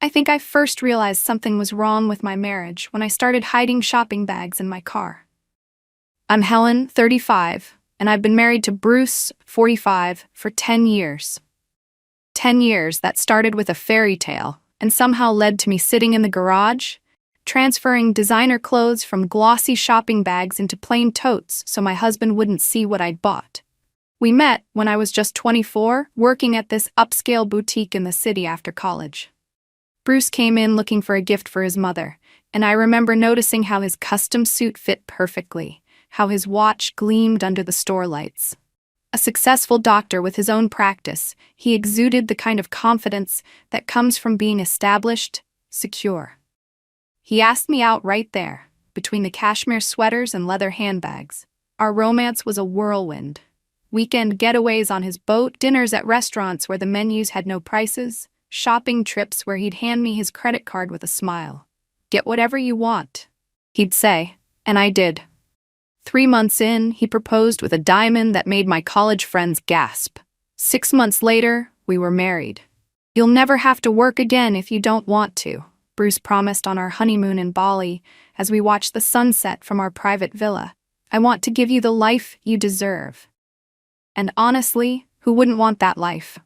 I think I first realized something was wrong with my marriage when I started hiding shopping bags in my car. I'm Helen, 35, and I've been married to Bruce, 45, for 10 years. 10 years that started with a fairy tale and somehow led to me sitting in the garage, transferring designer clothes from glossy shopping bags into plain totes so my husband wouldn't see what I'd bought. We met when I was just 24, working at this upscale boutique in the city after college. Bruce came in looking for a gift for his mother, and I remember noticing how his custom suit fit perfectly, how his watch gleamed under the store lights. A successful doctor with his own practice, he exuded the kind of confidence that comes from being established, secure. He asked me out right there, between the cashmere sweaters and leather handbags. Our romance was a whirlwind. Weekend getaways on his boat, dinners at restaurants where the menus had no prices, shopping trips where he'd hand me his credit card with a smile. "Get whatever you want," he'd say, and I did. 3 months in, he proposed with a diamond that made my college friends gasp. 6 months later, we were married. "You'll never have to work again if you don't want to," Bruce promised on our honeymoon in Bali as we watched the sunset from our private villa. "I want to give you the life you deserve." And honestly, who wouldn't want that life?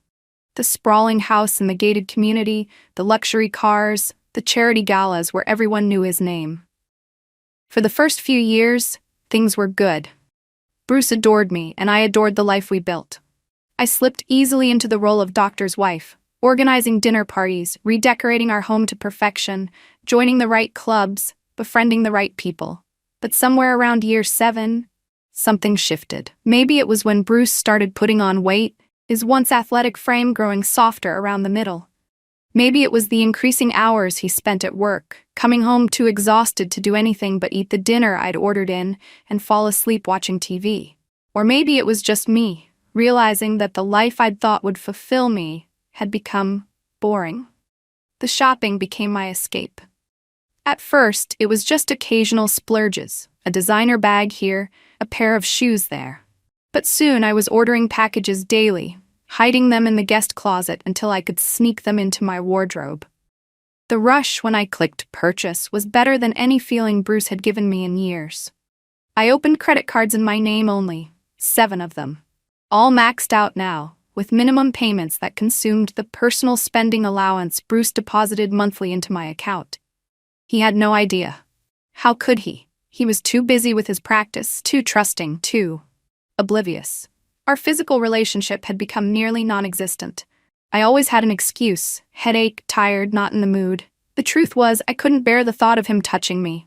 The sprawling house in the gated community, the luxury cars, the charity galas where everyone knew his name. For the first few years, things were good. Bruce adored me, and I adored the life we built. I slipped easily into the role of doctor's wife, organizing dinner parties, redecorating our home to perfection, joining the right clubs, befriending the right people. But somewhere around year 7, something shifted. Maybe it was when Bruce started putting on weight, his once athletic frame growing softer around the middle. Maybe it was the increasing hours he spent at work, coming home too exhausted to do anything but eat the dinner I'd ordered in and fall asleep watching TV. Or maybe it was just me, realizing that the life I'd thought would fulfill me had become boring. The shopping became my escape. At first, it was just occasional splurges, a designer bag here, a pair of shoes there. But soon I was ordering packages daily, hiding them in the guest closet until I could sneak them into my wardrobe. The rush when I clicked purchase was better than any feeling Bruce had given me in years. I opened credit cards in my name only, 7 of them. All maxed out now, with minimum payments that consumed the personal spending allowance Bruce deposited monthly into my account. He had no idea. How could he? He was too busy with his practice, too trusting, too oblivious. Our physical relationship had become nearly non-existent. I always had an excuse: headache, tired, not in the mood. The truth was, I couldn't bear the thought of him touching me.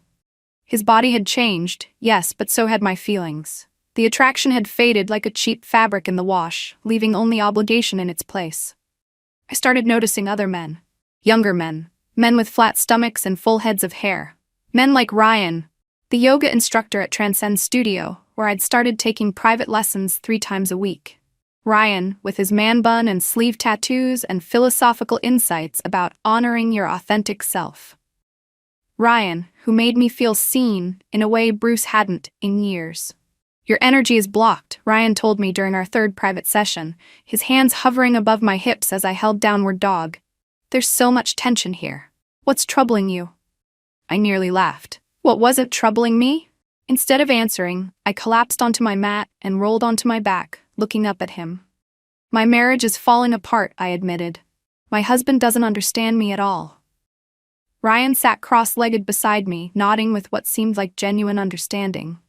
His body had changed, yes, but so had my feelings. The attraction had faded like a cheap fabric in the wash, leaving only obligation in its place. I started noticing other men. Younger men. Men with flat stomachs and full heads of hair. Men like Ryan, the yoga instructor at Transcend Studio, where I'd started taking private lessons 3 times a week. Ryan, with his man bun and sleeve tattoos and philosophical insights about honoring your authentic self. Ryan, who made me feel seen in a way Bruce hadn't in years. "Your energy is blocked," Ryan told me during our 3rd private session, his hands hovering above my hips as I held downward dog. "There's so much tension here. What's troubling you?" I nearly laughed. What wasn't troubling me? Instead of answering, I collapsed onto my mat and rolled onto my back, looking up at him. "My marriage is falling apart," I admitted. "My husband doesn't understand me at all." Ryan sat cross-legged beside me, nodding with what seemed like genuine understanding.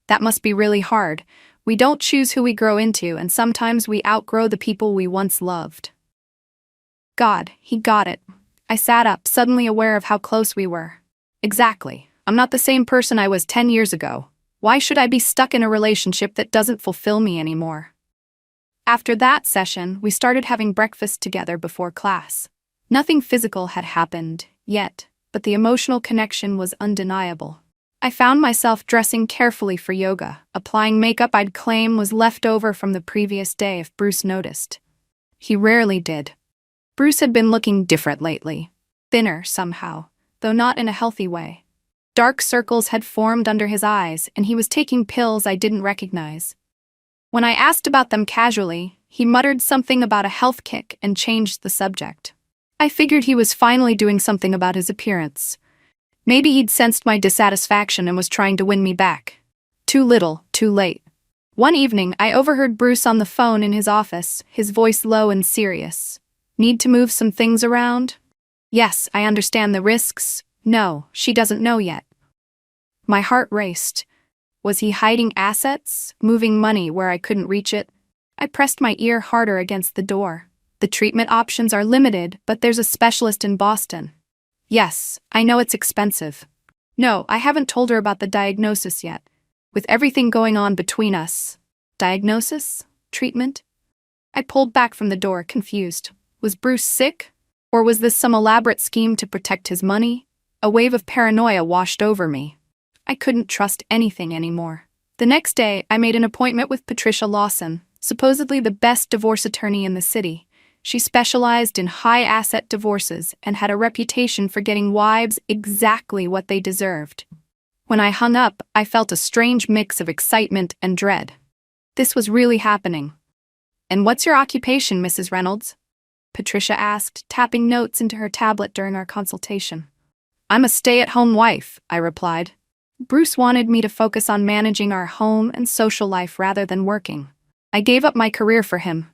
"That must be really hard. We don't choose who we grow into, and sometimes we outgrow the people we once loved." God, he got it. I sat up, suddenly aware of how close we were. Exactly. I'm not the same person I was 10 years ago. Why should I be stuck in a relationship that doesn't fulfill me anymore? After that session, we started having breakfast together before class. Nothing physical had happened yet, but the emotional connection was undeniable. I found myself dressing carefully for yoga, applying makeup I'd claim was left over from the previous day if Bruce noticed. He rarely did. Bruce had been looking different lately. Thinner, somehow, though not in a healthy way. Dark circles had formed under his eyes, and he was taking pills I didn't recognize. When I asked about them casually, he muttered something about a health kick and changed the subject. I figured he was finally doing something about his appearance. Maybe he'd sensed my dissatisfaction and was trying to win me back. Too little, too late. One evening, I overheard Bruce on the phone in his office, his voice low and serious. Need to move some things around? Yes, I understand the risks. No, she doesn't know yet. My heart raced. Was he hiding assets, moving money where I couldn't reach it? I pressed my ear harder against the door. The treatment options are limited, but there's a specialist in Boston. Yes, I know it's expensive. No, I haven't told her about the diagnosis yet. With everything going on between us. Diagnosis? Treatment? I pulled back from the door, confused. Was Bruce sick? Or was this some elaborate scheme to protect his money? A wave of paranoia washed over me. I couldn't trust anything anymore. The next day, I made an appointment with Patricia Lawson, supposedly the best divorce attorney in the city. She specialized in high-asset divorces and had a reputation for getting wives exactly what they deserved. When I hung up, I felt a strange mix of excitement and dread. This was really happening. "And what's your occupation, Mrs. Reynolds?" Patricia asked, tapping notes into her tablet during our consultation. "I'm a stay-at-home wife," I replied. Bruce wanted me to focus on managing our home and social life rather than working. I gave up my career for him.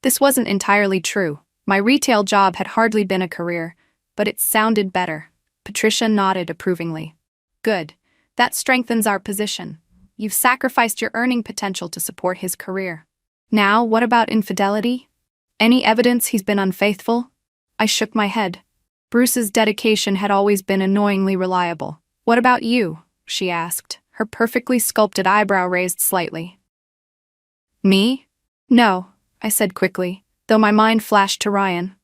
This wasn't entirely true. My retail job had hardly been a career, but it sounded better. Patricia nodded approvingly. "Good. That strengthens our position. You've sacrificed your earning potential to support his career. Now, what about infidelity? Any evidence he's been unfaithful?" I shook my head. Bruce's dedication had always been annoyingly reliable. "What about you?" she asked, her perfectly sculpted eyebrow raised slightly. "Me? No," I said quickly, though my mind flashed to Ryan.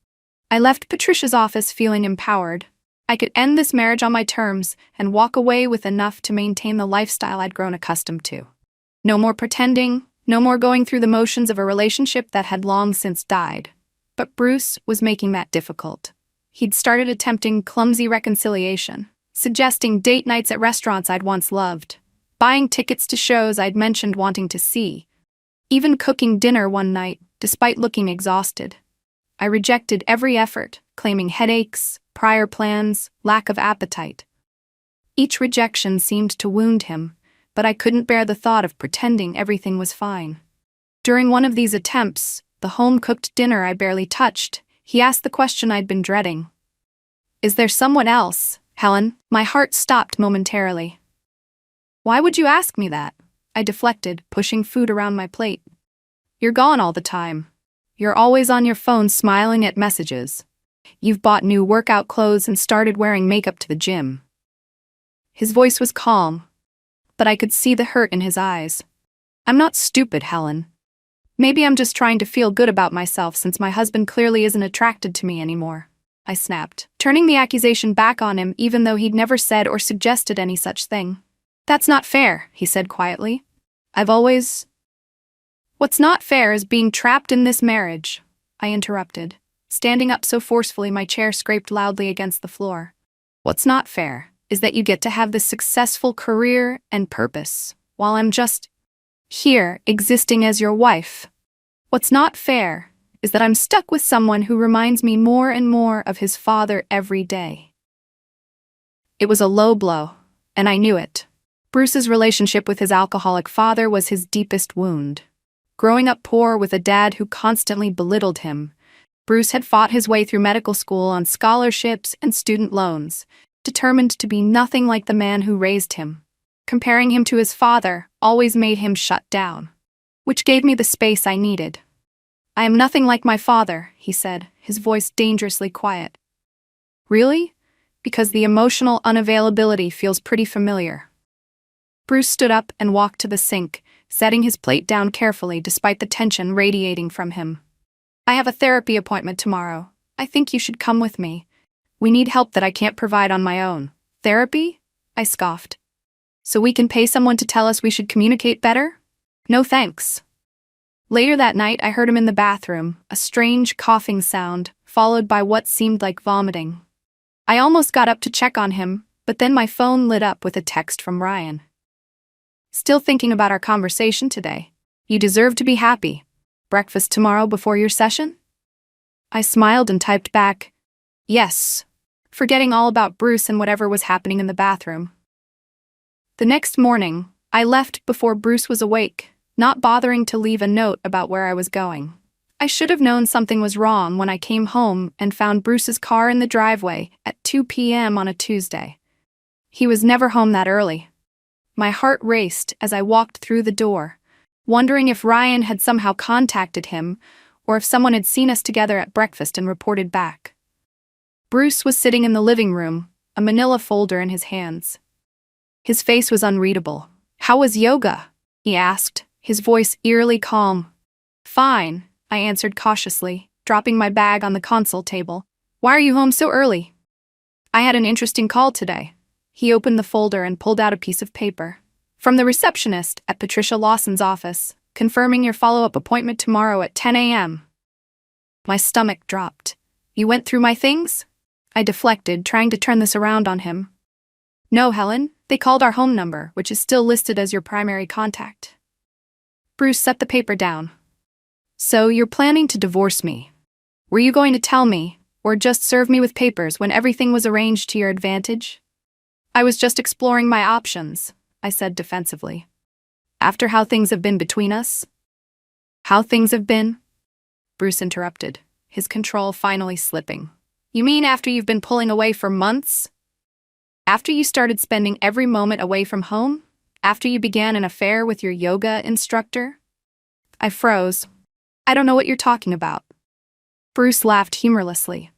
I left Patricia's office feeling empowered. I could end this marriage on my terms and walk away with enough to maintain the lifestyle I'd grown accustomed to. No more pretending, no more going through the motions of a relationship that had long since died. But Bruce was making that difficult. He'd started attempting clumsy reconciliation, suggesting date nights at restaurants I'd once loved, buying tickets to shows I'd mentioned wanting to see, even cooking dinner one night, despite looking exhausted. I rejected every effort, claiming headaches, prior plans, lack of appetite. Each rejection seemed to wound him, but I couldn't bear the thought of pretending everything was fine. During one of these attempts, the home-cooked dinner I barely touched, he asked the question I'd been dreading. "Is there someone else, Helen?" My heart stopped momentarily. "Why would you ask me that?" I deflected, pushing food around my plate. "You're gone all the time. You're always on your phone smiling at messages. You've bought new workout clothes and started wearing makeup to the gym." His voice was calm, but I could see the hurt in his eyes. "I'm not stupid, Helen. Maybe I'm just trying to feel good about myself since my husband clearly isn't attracted to me anymore," I snapped, turning the accusation back on him even though he'd never said or suggested any such thing. "That's not fair," he said quietly. "What's not fair is being trapped in this marriage," I interrupted, standing up so forcefully my chair scraped loudly against the floor. "What's not fair is that you get to have this successful career and purpose, while I'm just here, existing as your wife. What's not fair is that I'm stuck with someone who reminds me more and more of his father every day." It was a low blow, and I knew it. Bruce's relationship with his alcoholic father was his deepest wound. Growing up poor with a dad who constantly belittled him, Bruce had fought his way through medical school on scholarships and student loans, determined to be nothing like the man who raised him. Comparing him to his father always made him shut down, which gave me the space I needed. "I am nothing like my father," he said, his voice dangerously quiet. "Really? Because the emotional unavailability feels pretty familiar." Bruce stood up and walked to the sink, setting his plate down carefully despite the tension radiating from him. "I have a therapy appointment tomorrow. I think you should come with me. We need help that I can't provide on my own." "Therapy?" I scoffed. "So we can pay someone to tell us we should communicate better?" "No thanks." Later that night, I heard him in the bathroom, a strange coughing sound, followed by what seemed like vomiting. I almost got up to check on him, but then my phone lit up with a text from Ryan. "Still thinking about our conversation today? You deserve to be happy. Breakfast tomorrow before your session?" I smiled and typed back, Yes, forgetting all about Bruce and whatever was happening in the bathroom. The next morning, I left before Bruce was awake, not bothering to leave a note about where I was going. I should have known something was wrong when I came home and found Bruce's car in the driveway at 2 p.m. on a Tuesday. He was never home that early. My heart raced as I walked through the door, wondering if Ryan had somehow contacted him or if someone had seen us together at breakfast and reported back. Bruce was sitting in the living room, a manila folder in his hands. His face was unreadable. "How was yoga?" he asked, his voice eerily calm. "Fine," I answered cautiously, dropping my bag on the console table. "Why are you home so early?" "I had an interesting call today." He opened the folder and pulled out a piece of paper. "From the receptionist at Patricia Lawson's office, confirming your follow-up appointment tomorrow at 10 a.m. My stomach dropped. "You went through my things?" I deflected, trying to turn this around on him. "No, Helen, they called our home number, which is still listed as your primary contact." Bruce set the paper down. "So you're planning to divorce me. Were you going to tell me, or just serve me with papers when everything was arranged to your advantage?" "I was just exploring my options," I said defensively. "After how things have been between us?" "How things have been?" Bruce interrupted, his control finally slipping. "You mean after you've been pulling away for months? After you started spending every moment away from home? After you began an affair with your yoga instructor?" I froze. "I don't know what you're talking about." Bruce laughed humorlessly.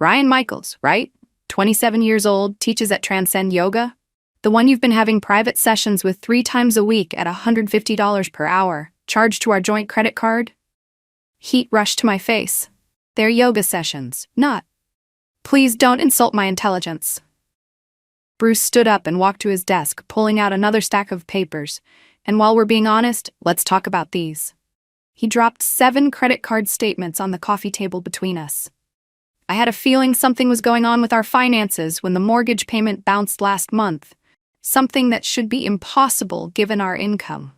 "Ryan Michaels, right? 27 years old, teaches at Transcend Yoga? The one you've been having private sessions with 3 times a week at $150 per hour, charged to our joint credit card?" Heat rushed to my face. "They're yoga sessions, not..." "Please don't insult my intelligence." Bruce stood up and walked to his desk, pulling out another stack of papers. "And while we're being honest, let's talk about these." He dropped 7 credit card statements on the coffee table between us. "I had a feeling something was going on with our finances when the mortgage payment bounced last month. Something that should be impossible given our income."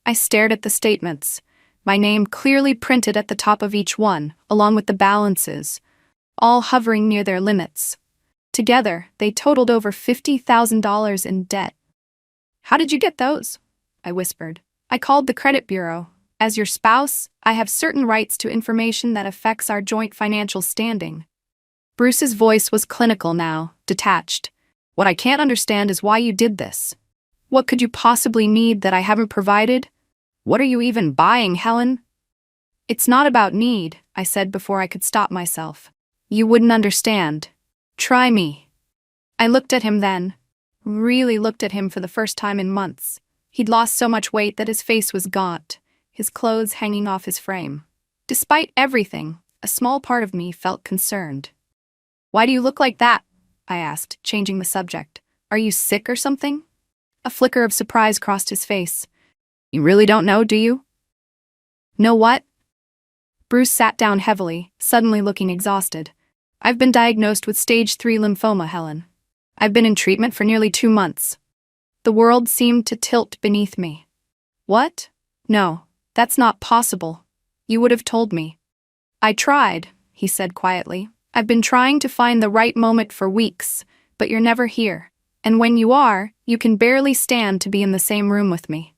I stared at the statements, my name clearly printed at the top of each one, along with the balances, all hovering near their limits. Together, they totaled over $50,000 in debt. "How did you get those?" I whispered. "I called the credit bureau. As your spouse, I have certain rights to information that affects our joint financial standing." Bruce's voice was clinical now, detached. "What I can't understand is why you did this. What could you possibly need that I haven't provided? What are you even buying, Helen?" "It's not about need," I said before I could stop myself. "You wouldn't understand. Try me." I looked at him then. Really looked at him for the first time in months. He'd lost so much weight that his face was gaunt, his clothes hanging off his frame. Despite everything, a small part of me felt concerned. "Why do you look like that?" I asked, changing the subject. "Are you sick or something?" A flicker of surprise crossed his face. "You really don't know, do you?" "Know what?" Bruce sat down heavily, suddenly looking exhausted. "I've been diagnosed with stage 3 lymphoma, Helen. I've been in treatment for nearly 2 months. The world seemed to tilt beneath me." "What? No, that's not possible. You would have told me." "I tried," he said quietly. "I've been trying to find the right moment for weeks, but you're never here. And when you are, you can barely stand to be in the same room with me."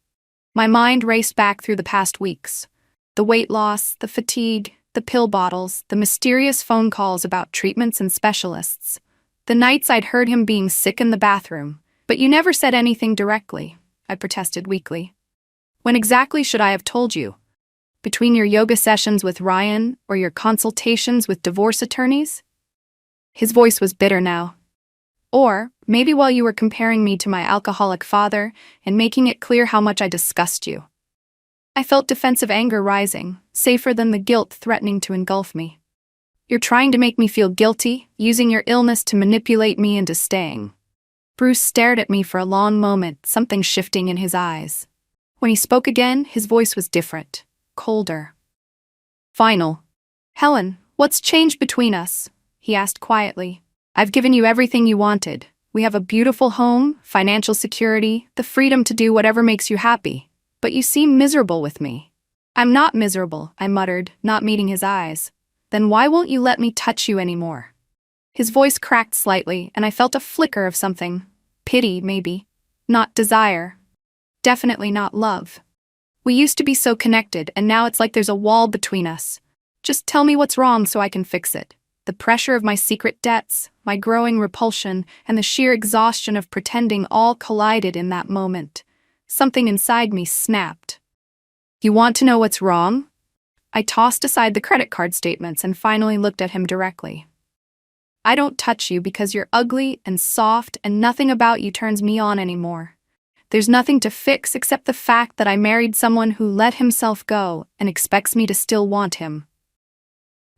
My mind raced back through the past weeks. The weight loss, the fatigue, the pill bottles, the mysterious phone calls about treatments and specialists. The nights I'd heard him being sick in the bathroom. "But you never said anything directly," I protested weakly. "When exactly should I have told you? Between your yoga sessions with Ryan or your consultations with divorce attorneys?" His voice was bitter now. "Or maybe while you were comparing me to my alcoholic father and making it clear how much I disgust you." I felt defensive anger rising, safer than the guilt threatening to engulf me. "You're trying to make me feel guilty, using your illness to manipulate me into staying." Bruce stared at me for a long moment, something shifting in his eyes. When he spoke again, his voice was different, colder. "Final. Helen, what's changed between us?" he asked quietly. "I've given you everything you wanted. We have a beautiful home, financial security, the freedom to do whatever makes you happy. But you seem miserable with me." "I'm not miserable," I muttered, not meeting his eyes. Then why won't you let me touch you anymore? His voice cracked slightly, and I felt a flicker of something. Pity, maybe. Not desire. Definitely not love. We used to be so connected, and now it's like there's a wall between us. Just tell me what's wrong so I can fix it. The pressure of my secret debts, my growing repulsion, and the sheer exhaustion of pretending all collided in that moment. Something inside me snapped. You want to know what's wrong? I tossed aside the credit card statements and finally looked at him directly. I don't touch you because you're ugly and soft and nothing about you turns me on anymore. There's nothing to fix except the fact that I married someone who let himself go and expects me to still want him.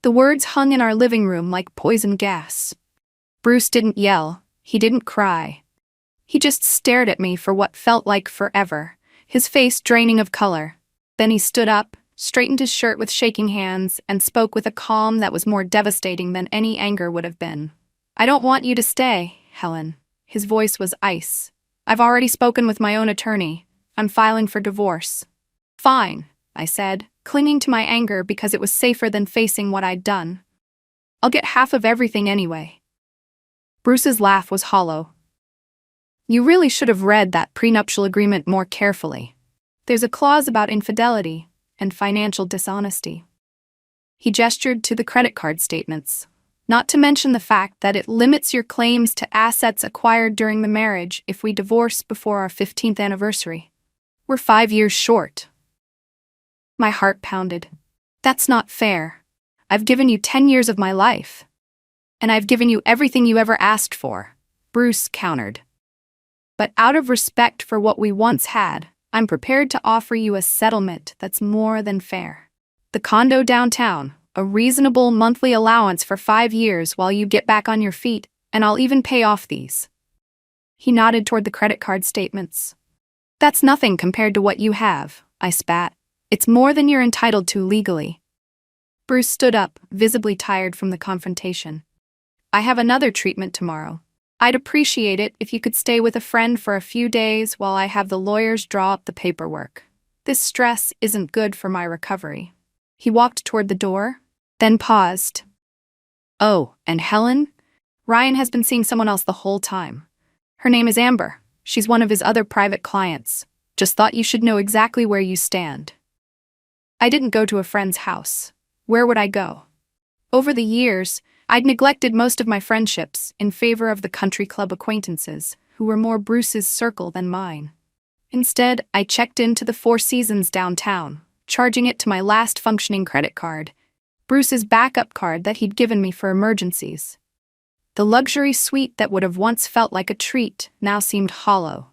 The words hung in our living room like poison gas. Bruce didn't yell. He didn't cry. He just stared at me for what felt like forever, his face draining of color. Then he stood up, straightened his shirt with shaking hands, and spoke with a calm that was more devastating than any anger would have been. I don't want you to stay, Helen. His voice was ice. I've already spoken with my own attorney. I'm filing for divorce. Fine, I said, clinging to my anger because it was safer than facing what I'd done. I'll get half of everything anyway. Bruce's laugh was hollow. You really should have read that prenuptial agreement more carefully. There's a clause about infidelity and financial dishonesty. He gestured to the credit card statements, not to mention the fact that it limits your claims to assets acquired during the marriage if we divorce before our 15th anniversary. We're 5 years short. My heart pounded. That's not fair. I've given you 10 years of my life. And I've given you everything you ever asked for, Bruce countered. But out of respect for what we once had, I'm prepared to offer you a settlement that's more than fair. The condo downtown, a reasonable monthly allowance for 5 years while you get back on your feet, and I'll even pay off these. He nodded toward the credit card statements. That's nothing compared to what you have, I spat. It's more than you're entitled to legally. Bruce stood up, visibly tired from the confrontation. I have another treatment tomorrow. I'd appreciate it if you could stay with a friend for a few days while I have the lawyers draw up the paperwork. This stress isn't good for my recovery. He walked toward the door, then paused. Oh, and Helen? Ryan has been seeing someone else the whole time. Her name is Amber. She's one of his other private clients. Just thought you should know exactly where you stand. I didn't go to a friend's house. Where would I go? Over the years, I'd neglected most of my friendships in favor of the country club acquaintances, who were more Bruce's circle than mine. Instead, I checked into the Four Seasons downtown, charging it to my last functioning credit card, Bruce's backup card that he'd given me for emergencies. The luxury suite that would have once felt like a treat now seemed hollow.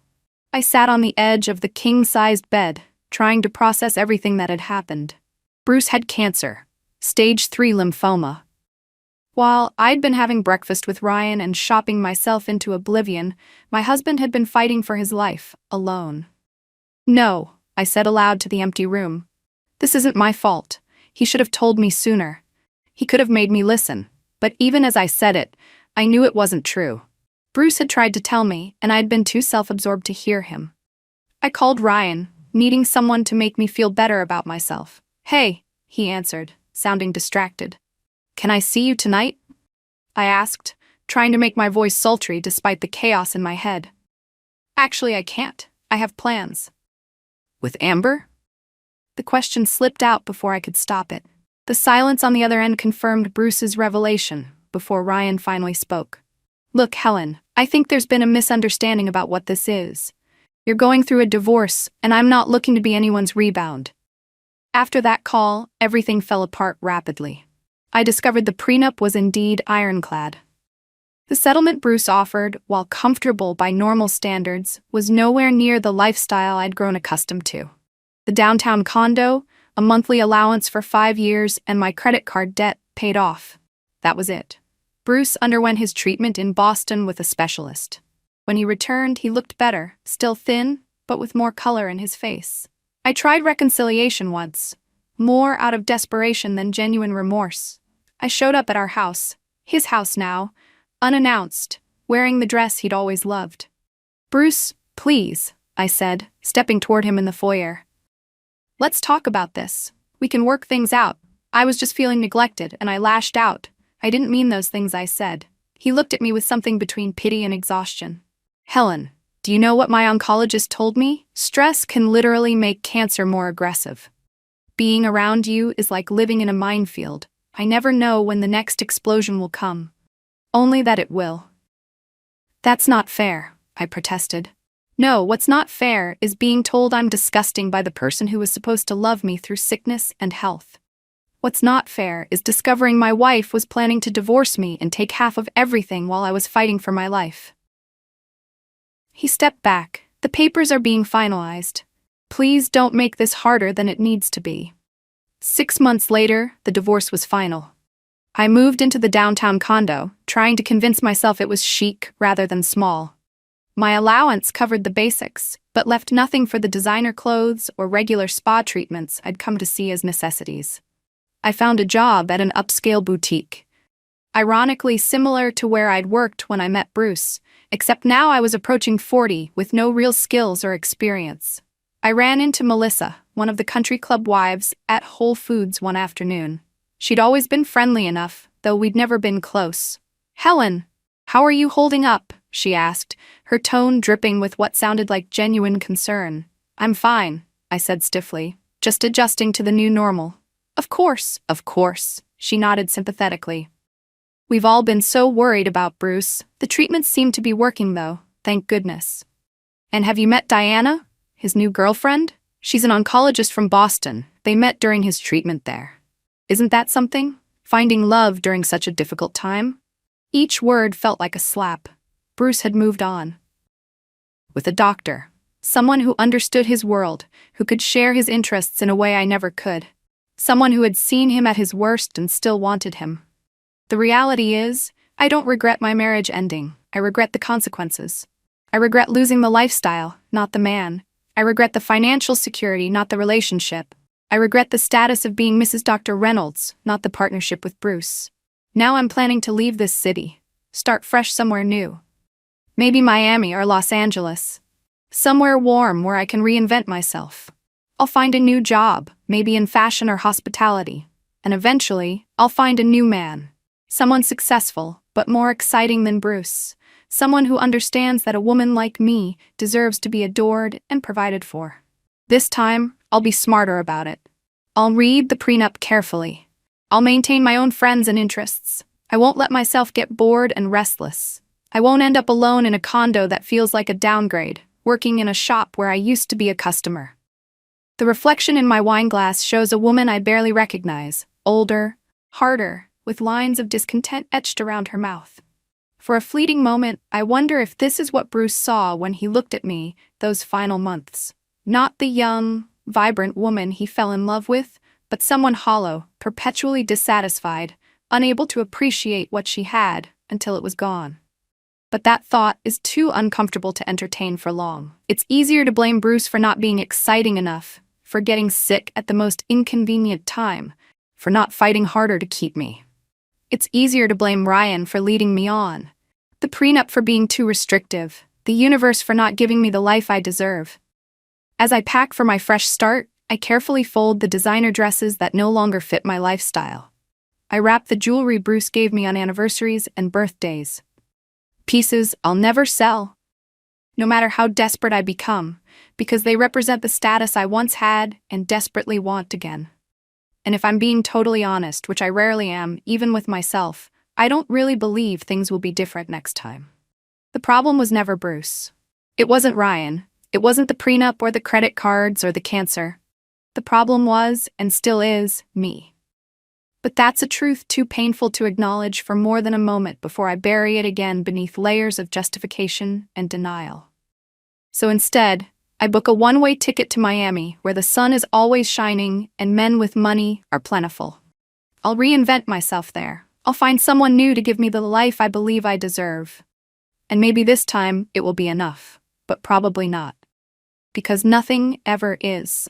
I sat on the edge of the king-sized bed, trying to process everything that had happened. Bruce had cancer, stage 3 lymphoma. While I'd been having breakfast with Ryan and shopping myself into oblivion, my husband had been fighting for his life, alone. No, I said aloud to the empty room. This isn't my fault. He should have told me sooner. He could have made me listen, but even as I said it, I knew it wasn't true. Bruce had tried to tell me, and I'd been too self-absorbed to hear him. I called Ryan, needing someone to make me feel better about myself. Hey, he answered, sounding distracted. Can I see you tonight? I asked, trying to make my voice sultry despite the chaos in my head. Actually, I can't. I have plans. With Amber? The question slipped out before I could stop it. The silence on the other end confirmed Bruce's revelation before Ryan finally spoke. Look, Helen, I think there's been a misunderstanding about what this is. You're going through a divorce, and I'm not looking to be anyone's rebound. After that call, everything fell apart rapidly. I discovered the prenup was indeed ironclad. The settlement Bruce offered, while comfortable by normal standards, was nowhere near the lifestyle I'd grown accustomed to. The downtown condo, a monthly allowance for 5 years, and my credit card debt paid off. That was it. Bruce underwent his treatment in Boston with a specialist. When he returned, he looked better, still thin, but with more color in his face. I tried reconciliation once, more out of desperation than genuine remorse. I showed up at our house, his house now, unannounced, wearing the dress he'd always loved. Bruce, please, I said, stepping toward him in the foyer. Let's talk about this. We can work things out. I was just feeling neglected, and I lashed out. I didn't mean those things I said. He looked at me with something between pity and exhaustion. Helen, do you know what my oncologist told me? Stress can literally make cancer more aggressive. Being around you is like living in a minefield. I never know when the next explosion will come. Only that it will. That's not fair, I protested. No, what's not fair is being told I'm disgusting by the person who was supposed to love me through sickness and health. What's not fair is discovering my wife was planning to divorce me and take half of everything while I was fighting for my life. He stepped back. The papers are being finalized. Please don't make this harder than it needs to be. 6 months later, the divorce was final. I moved into the downtown condo, trying to convince myself it was chic rather than small. My allowance covered the basics, but left nothing for the designer clothes or regular spa treatments I'd come to see as necessities. I found a job at an upscale boutique. Ironically similar to where I'd worked when I met Bruce, except now I was approaching 40 with no real skills or experience. I ran into Melissa, one of the country club wives, at Whole Foods one afternoon. She'd always been friendly enough, though we'd never been close. "Helen, how are you holding up?" she asked, her tone dripping with what sounded like genuine concern. "I'm fine," I said stiffly, "just adjusting to the new normal." Of course," she nodded sympathetically. "We've all been so worried about Bruce. The treatments seem to be working though, thank goodness." "And have you met Diana, his new girlfriend? She's an oncologist from Boston. They met during his treatment there. Isn't that something? Finding love during such a difficult time?" Each word felt like a slap. Bruce had moved on. With a doctor. Someone who understood his world, who could share his interests in a way I never could. Someone who had seen him at his worst and still wanted him. The reality is, I don't regret my marriage ending. I regret the consequences. I regret losing the lifestyle, not the man. I regret the financial security, not the relationship. I regret the status of being Mrs. Dr. Reynolds, not the partnership with Bruce. Now I'm planning to leave this city. Start fresh somewhere new. Maybe Miami or Los Angeles. Somewhere warm where I can reinvent myself. I'll find a new job, maybe in fashion or hospitality. And eventually, I'll find a new man. Someone successful, but more exciting than Bruce. Someone who understands that a woman like me deserves to be adored and provided for. This time, I'll be smarter about it. I'll read the prenup carefully. I'll maintain my own friends and interests. I won't let myself get bored and restless. I won't end up alone in a condo that feels like a downgrade, working in a shop where I used to be a customer. The reflection in my wine glass shows a woman I barely recognize, older, harder, with lines of discontent etched around her mouth. For a fleeting moment, I wonder if this is what Bruce saw when he looked at me those final months. Not the young, vibrant woman he fell in love with, but someone hollow, perpetually dissatisfied, unable to appreciate what she had until it was gone. But that thought is too uncomfortable to entertain for long. It's easier to blame Bruce for not being exciting enough, for getting sick at the most inconvenient time, for not fighting harder to keep me. It's easier to blame Ryan for leading me on, the prenup for being too restrictive, the universe for not giving me the life I deserve. As I pack for my fresh start, I carefully fold the designer dresses that no longer fit my lifestyle. I wrap the jewelry Bruce gave me on anniversaries and birthdays. Pieces I'll never sell, no matter how desperate I become, because they represent the status I once had and desperately want again. And if I'm being totally honest, which I rarely am, even with myself, I don't really believe things will be different next time. The problem was never Bruce. It wasn't Ryan. It wasn't the prenup or the credit cards or the cancer. The problem was, and still is, me. But that's a truth too painful to acknowledge for more than a moment before I bury it again beneath layers of justification and denial. So instead, I book a one-way ticket to Miami, where the sun is always shining and men with money are plentiful. I'll reinvent myself there. I'll find someone new to give me the life I believe I deserve. And maybe this time it will be enough, but probably not. Because nothing ever is.